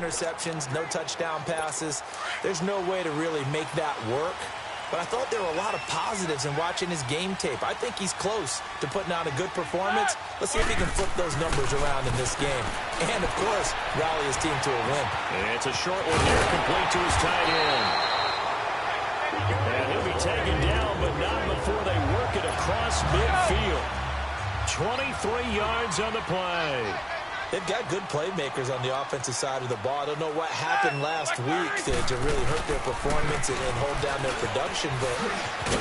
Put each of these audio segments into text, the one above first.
interceptions, no touchdown passes. There's no way to really make that work. But I thought there were a lot of positives in watching his game tape. I think he's close to putting out a good performance. Let's see if he can flip those numbers around in this game. And, of course, rally his team to a win. And it's a short one here, complete to his tight end. And he'll be taken down, but not before they work it across midfield. 23 yards on the play. They've got good playmakers on the offensive side of the ball. I don't know what happened last week to really hurt their performance and hold down their production, but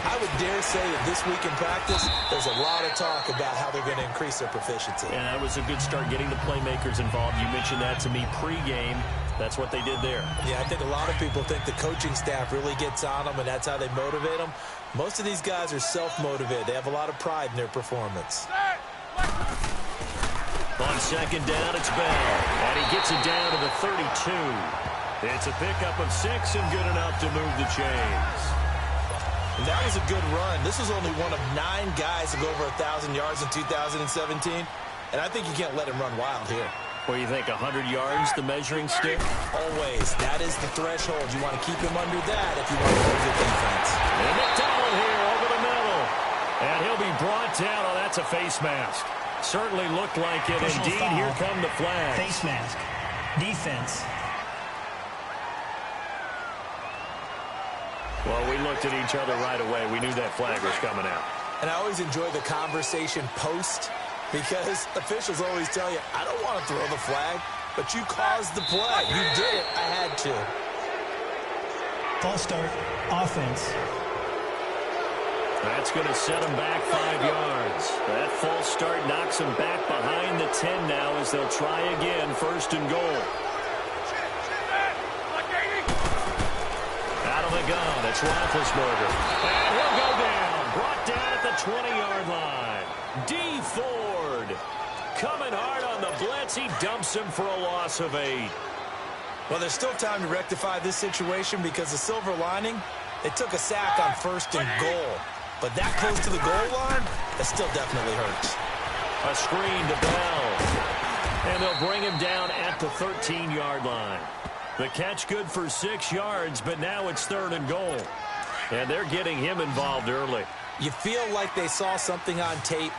I would dare say that this week in practice, there's a lot of talk about how they're going to increase their proficiency. And that was a good start getting the playmakers involved. You mentioned that to me pregame. That's what they did there. Yeah, I think a lot of people think the coaching staff really gets on them, and that's how they motivate them. Most of these guys are self-motivated. They have a lot of pride in their performance. On second down, it's Bell. And he gets it down to the 32. It's a pickup of 6 and good enough to move the chains. And that was a good run. This was only one of 9 guys to go over 1,000 yards in 2017. And I think you can't let him run wild here. What do you think, 100 yards, the measuring stick? Always. That is the threshold. You want to keep him under that if you want to play good defense. And McDonald here over the middle. And he'll be brought down. Oh, that's a face mask. Certainly looked like it. Personal Indeed, foul. here come the flags. Face mask. Defense. Well, we looked at each other right away. We knew that flag was coming out. And I always enjoy the conversation post because officials always tell you, I don't want to throw the flag, but you caused the play. You did it. I had to. False start. Offense. That's going to set him back 5 yards. That false start knocks him back behind the 10 now as they'll try again, first and goal. Out of the gun, it's Roethlisberger. And he'll go down, brought down at the 20-yard line. D. Ford coming hard on the blitz. He dumps him for a loss of 8. Well, there's still time to rectify this situation because the silver lining, they took a sack on first and goal. But that close to the goal line, that still definitely hurts. A screen to Bell. And they'll bring him down at the 13-yard line. The catch good for 6 yards, but now it's third and goal. And they're getting him involved early. You feel like they saw something on tape,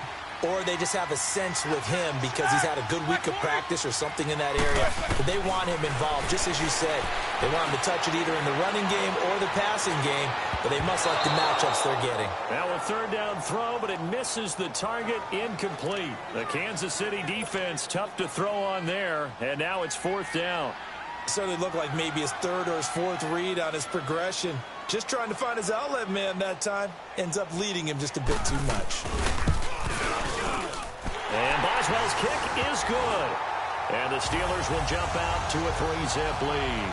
or they just have a sense with him because he's had a good week of practice or something in that area. But they want him involved, just as you said. They want him to touch it either in the running game or the passing game, but they must like the matchups they're getting. Now a third down throw, but it misses the target, incomplete. The Kansas City defense tough to throw on there, and now it's fourth down. Certainly looked like maybe his third or his fourth read on his progression. Just trying to find his outlet man that time. Ends up leading him just a bit too much. And Boswell's kick is good. And the Steelers will jump out to a 3-zip lead.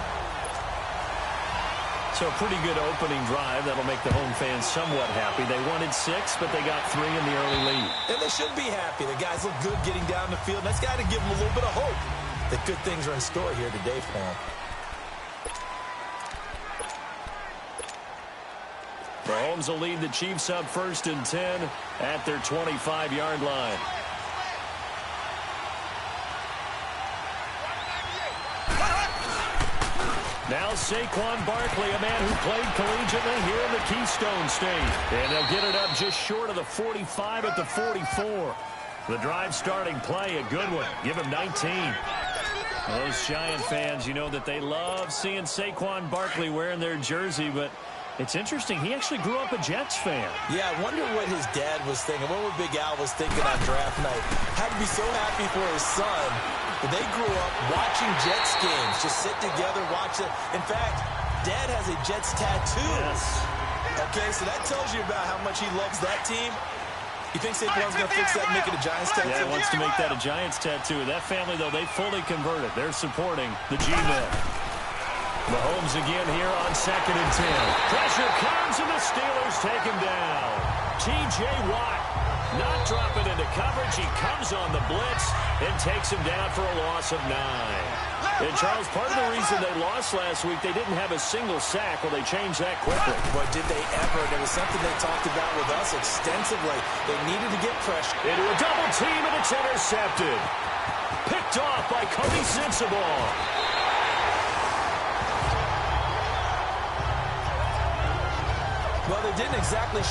So a pretty good opening drive. That'll make the home fans somewhat happy. They wanted 6, but they got 3 in the early lead. And they should be happy. The guys look good getting down the field. That's got to give them a little bit of hope that good things are in store here today for them. Mahomes will lead the Chiefs up first and 10 at their 25-yard line. Now Saquon Barkley, a man who played collegiately here in the Keystone State. And they'll get it up just short of the 45 at the 44. The drive starting play, a good one. Give him 19. Those Giant fans, you know that they love seeing Saquon Barkley wearing their jersey, but it's interesting. He actually grew up a Jets fan. Yeah, I wonder what his dad was thinking. What would Big Al was thinking on draft night? Had to be so happy for his son. But they grew up watching Jets games. Just sit together, watch it. In fact, Dad has a Jets tattoo. Yes. Okay, so that tells you about how much he loves that team. You think Saquon's going to fix that and make it a Giants tattoo? Yeah, he wants to make that a Giants tattoo. That family, though, they fully converted. They're supporting the G-Men. Mahomes again here on second and 10. Pressure comes, and the Steelers take him down. T.J. Watt not dropping into coverage. He comes on the blitz and takes him down for a loss of 9. And, Charles, part of the reason they lost last week, they didn't have a single sack. Well, they changed that quickly. But did they ever? There was something they talked about with us extensively. They needed to get pressure. Into a double team, and it's intercepted. Picked off by Cody Sensabaugh. Well, they didn't exactly